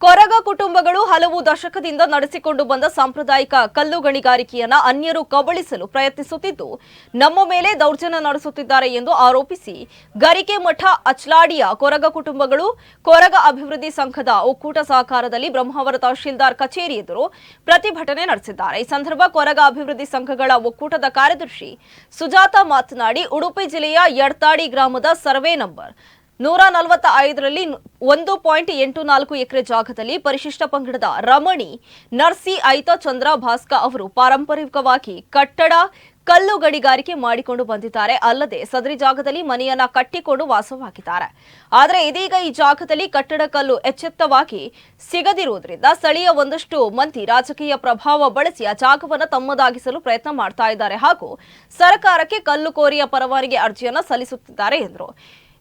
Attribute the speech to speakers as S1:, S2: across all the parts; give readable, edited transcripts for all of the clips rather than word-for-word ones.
S1: ಕೊರಗ ಕುಟುಂಬಗಳು ಹಲವು ದಶಕದಿಂದ ನಡೆಸಿಕೊಂಡು ಬಂದ ಸಾಂಪ್ರದಾಯಿಕ ಕಲ್ಲು ಗಣಿಗಾರಿಕೆಯನ್ನ ಅನ್ಯರು ಕಬಳಿಸಲು ಪ್ರಯತ್ನಿಸುತ್ತಿದ್ದು ನಮ್ಮ ಮೇಲೆ ದೌರ್ಜನ್ಯ ನಡೆಸುತ್ತಿದ್ದಾರೆ ಎಂದು ಆರೋಪಿಸಿ ಗರಿಕೆಮಠ ಅಚ್ಲಾಡಿಯ ಕೊರಗ ಕುಟುಂಬಗಳು ಕೊರಗ ಅಭಿವೃದ್ಧಿ ಸಂಘದ ಒಕ್ಕೂಟ ಸಹಕಾರದಲ್ಲಿ ಬ್ರಹ್ಮಾವರ ತಹಶೀಲ್ದಾರ್ ಕಚೇರಿ ಎದುರು ಪ್ರತಿಭಟನೆ ನಡೆಸಿದ್ದಾರೆ. ಈ ಸಂದರ್ಭ ಕೊರಗ ಅಭಿವೃದ್ಧಿ ಸಂಘಗಳ ಒಕ್ಕೂಟದ ಕಾರ್ಯದರ್ಶಿ ಸುಜಾತ ಮಾತನಾಡಿ, ಉಡುಪಿ ಜಿಲ್ಲೆಯ ಯಡ್ತಾಡಿ ಗ್ರಾಮದ ಸರ್ವೆ ನಂಬರ್ 145ರಲ್ಲಿ 1.84 ಎಕರೆ ಜಾಗದಲ್ಲಿ ಪರಿಶಿಷ್ಟ ಪಂಗಡದ ರಮಣಿ ನರ್ಸಿ ಐತ ಚಂದ್ರ ಭಾಸ್ಕ ಅವರು ಪಾರಂಪರಿಕವಾಗಿ ಕಟ್ಟಡ ಕಲ್ಲು ಗಣಿಗಾರಿಕೆ ಮಾಡಿಕೊಂಡು ಬಂದಿದ್ದಾರೆ. ಅಲ್ಲದೆ ಸದರಿ ಜಾಗದಲ್ಲಿ ಮನೆಯನ್ನ ಕಟ್ಟಿಕೊಂಡು ವಾಸವಾಗಿದ್ದಾರೆ. ಆದರೆ ಇದೀಗ ಈ ಜಾಗದಲ್ಲಿ ಕಟ್ಟಡ ಕಲ್ಲು ಎಚ್ಚೆತ್ತವಾಗಿ ಸಿಗದಿರುವುದರಿಂದ ಸ್ಥಳೀಯ ಒಂದಷ್ಟು ಮಂದಿ ರಾಜಕೀಯ ಪ್ರಭಾವ ಬಳಸಿ ಆ ಜಾಗವನ್ನು ತಮ್ಮದಾಗಿಸಲು ಪ್ರಯತ್ನ ಮಾಡ್ತಾ ಇದ್ದಾರೆ ಹಾಗೂ ಸರ್ಕಾರಕ್ಕೆ ಕಲ್ಲು ಕೋರಿಯ ಪರವಾನಗಿ ಅರ್ಜಿಯನ್ನು ಸಲ್ಲಿಸುತ್ತಿದ್ದಾರೆ ಎಂದರು.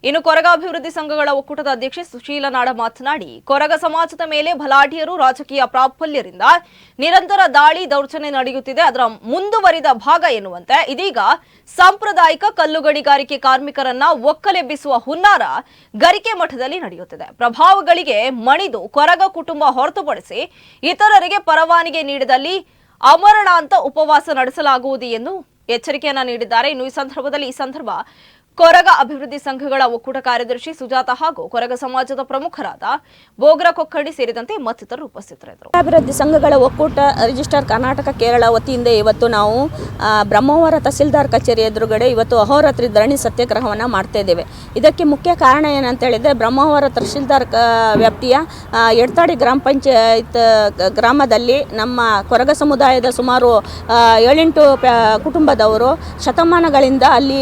S1: ಇನ್ನು ಕೊರಗ ಅಭಿವೃದ್ಧಿ ಸಂಘಗಳ ಒಕ್ಕೂಟದ ಅಧ್ಯಕ್ಷೆ ಸುಶೀಲ ನಾಡ ಮಾತನಾಡಿ, ಕೊರಗ ಸಮಾಜದ ಮೇಲೆ ಬಲಾಢ್ಯರು ರಾಜಕೀಯ ಪ್ರಾಬಲ್ಯರಿಂದ ನಿರಂತರ ದಾಳಿ ದೌರ್ಜನ್ಯ ನಡೆಯುತ್ತಿದೆ. ಅದರ ಮುಂದುವರಿದ ಭಾಗ ಎನ್ನುವಂತೆ ಇದೀಗ ಸಾಂಪ್ರದಾಯಿಕ ಕಲ್ಲು ಗಣಿಗಾರಿಕೆ ಕಾರ್ಮಿಕರನ್ನ ಒಕ್ಕಲೆಬ್ಬಿಸುವ ಹುನ್ನಾರ ಗರಿಕೆ ಮಠದಲ್ಲಿ ನಡೆಯುತ್ತಿದೆ. ಪ್ರಭಾವಗಳಿಗೆ ಮಣಿದು ಕೊರಗ ಕುಟುಂಬ ಹೊರತುಪಡಿಸಿ ಇತರರಿಗೆ ಪರವಾನಗಿ ನೀಡಿದಲ್ಲಿ ಅಮರಣಾಂತ ಉಪವಾಸ ನಡೆಸಲಾಗುವುದು ಎಂದು ಎಚ್ಚರಿಕೆಯನ್ನ ನೀಡಿದ್ದಾರೆ. ಇನ್ನು ಈ ಸಂದರ್ಭ ಕೊರಗ ಅಭಿವೃದ್ಧಿ ಸಂಘಗಳ ಒಕ್ಕೂಟ ಕಾರ್ಯದರ್ಶಿ ಸುಜಾತ ಹಾಗೂ ಕೊರಗ ಸಮಾಜದ ಪ್ರಮುಖರಾದ ಬೋಗ್ರ ಕೊಕ್ಕಡಿ ಸೇರಿದಂತೆ ಮತ್ತಿತರರು ಉಪಸ್ಥಿತರಿದ್ದರು.
S2: ಅಭಿವೃದ್ಧಿ ಸಂಘಗಳ ಒಕ್ಕೂಟ ರಿಜಿಸ್ಟರ್ ಕರ್ನಾಟಕ ಕೇರಳ ವತಿಯಿಂದ ಇವತ್ತು ನಾವು ಬ್ರಹ್ಮಾವರ ತಹಸೀಲ್ದಾರ್ ಕಚೇರಿ ಎದುರುಗಡೆ ಇವತ್ತು ಅಹೋರಾತ್ರಿ ಧರಣಿ ಸತ್ಯಾಗ್ರಹವನ್ನು ಮಾಡ್ತಾ ಇದ್ದೇವೆ. ಇದಕ್ಕೆ ಮುಖ್ಯ ಕಾರಣ ಏನಂತ ಹೇಳಿದರೆ, ಬ್ರಹ್ಮಾವರ ತಹಸೀಲ್ದಾರ್ ವ್ಯಾಪ್ತಿಯ ಯಡ್ತಾಡಿ ಗ್ರಾಮ ಪಂಚಾಯತ್ ಗ್ರಾಮದಲ್ಲಿ ನಮ್ಮ ಕೊರಗ ಸಮುದಾಯದ ಸುಮಾರು 7-8 ಕುಟುಂಬದವರು ಶತಮಾನಗಳಿಂದ ಅಲ್ಲಿ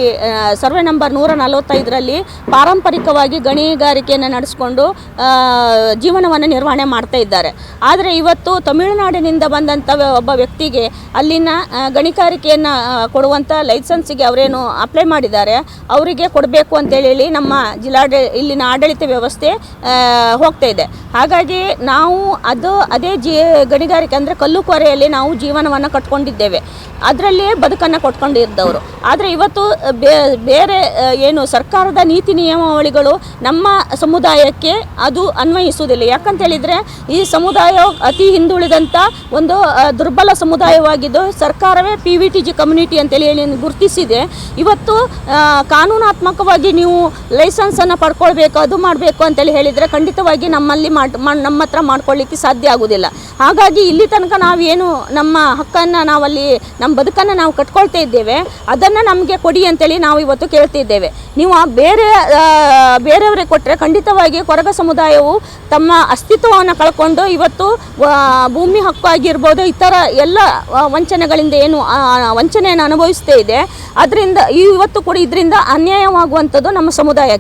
S2: ಸರ್ವೆ ನಂಬರ್ 145ರಲ್ಲಿ ಪಾರಂಪರಿಕವಾಗಿ ಗಣಿಗಾರಿಕೆಯನ್ನು ನಡೆಸಿಕೊಂಡು ಜೀವನವನ್ನು ನಿರ್ವಹಣೆ ಮಾಡ್ತಾ ಇದ್ದಾರೆ. ಆದರೆ ಇವತ್ತು ತಮಿಳುನಾಡಿನಿಂದ ಬಂದಂಥ ಒಬ್ಬ ವ್ಯಕ್ತಿಗೆ ಅಲ್ಲಿನ ಗಣಿಗಾರಿಕೆಯನ್ನು ಕೊಡುವಂಥ ಲೈಸೆನ್ಸಿಗೆ ಅವರೇನು ಅಪ್ಲೈ ಮಾಡಿದ್ದಾರೆ, ಅವರಿಗೆ ಕೊಡಬೇಕು ಅಂತೇಳಿ ನಮ್ಮ ಇಲ್ಲಿನ ಆಡಳಿತ ವ್ಯವಸ್ಥೆ ಹೋಗ್ತಾ ಇದೆ. ಹಾಗಾಗಿ ನಾವು ಅದೇ ಗಣಿಗಾರಿಕೆ ಅಂದರೆ ಕಲ್ಲುಕೋರೆಯಲ್ಲಿ ನಾವು ಜೀವನವನ್ನು ಕಟ್ಕೊಂಡಿದ್ದೇವೆ, ಅದರಲ್ಲೇ ಬದುಕನ್ನು ಕೊಟ್ಕೊಂಡಿದ್ದವರು. ಆದರೆ ಇವತ್ತು ಬೇರೆ ಏನು ಸರ್ಕಾರದ ನೀತಿ ನಿಯಮಾವಳಿಗಳು ನಮ್ಮ ಸಮುದಾಯಕ್ಕೆ ಅದು ಅನ್ವಯಿಸುವುದಿಲ್ಲ. ಯಾಕಂತ ಹೇಳಿದರೆ ಈ ಸಮುದಾಯ ಅತಿ ಹಿಂದುಳಿದಂಥ ಒಂದು ದುರ್ಬಲ ಸಮುದಾಯವಾಗಿದ್ದು ಸರ್ಕಾರವೇ PVTG ಕಮ್ಯುನಿಟಿ ಅಂತೇಳಿ ಗುರುತಿಸಿದೆ. ಇವತ್ತು ಕಾನೂನಾತ್ಮಕವಾಗಿ ನೀವು ಲೈಸೆನ್ಸನ್ನು ಪಡ್ಕೊಳ್ಬೇಕು, ಅದು ಮಾಡಬೇಕು ಅಂತೇಳಿ ಹೇಳಿದರೆ ಖಂಡಿತವಾಗಿ ನಮ್ಮ ಹತ್ರ ಮಾಡ್ಕೊಳ್ಳಿಕ್ಕೆ ಸಾಧ್ಯ ಆಗೋದಿಲ್ಲ. ಹಾಗಾಗಿ ಇಲ್ಲಿ ತನಕ ನಾವೇನು ನಮ್ಮ ಹಕ್ಕನ್ನು ನಾವಲ್ಲಿ ನಮ್ಮ ಬದುಕನ್ನು ನಾವು ಕಟ್ಕೊಳ್ತಾ ಇದ್ದೇವೆ, ಅದನ್ನು ನಮಗೆ ಕೊಡಿ ಅಂತೇಳಿ ನಾವು ಇವತ್ತು ಕೇಳ್ತಿದ್ದೇವೆ. ನೀವು ಬೇರೆಯವರಿಗೆ ಕೊಟ್ಟರೆ ಖಂಡಿತವಾಗಿ ಕೊರಗ ಸಮುದಾಯವು ತಮ್ಮ ಅಸ್ತಿತ್ವವನ್ನು ಕಳ್ಕೊಂಡು ಇವತ್ತು ಭೂಮಿ ಹಕ್ಕು ಆಗಿರ್ಬೋದು, ಇತರ ಎಲ್ಲ ವಂಚನೆಗಳಿಂದ ಏನು ವಂಚನೆಯನ್ನು ಅನುಭವಿಸ್ತಾ ಇದೆ. ಅದರಿಂದ ಇವತ್ತು ಕೂಡ ಇದರಿಂದ ಅನ್ಯಾಯವಾಗುವಂಥದ್ದು ನಮ್ಮ ಸಮುದಾಯಕ್ಕೆ.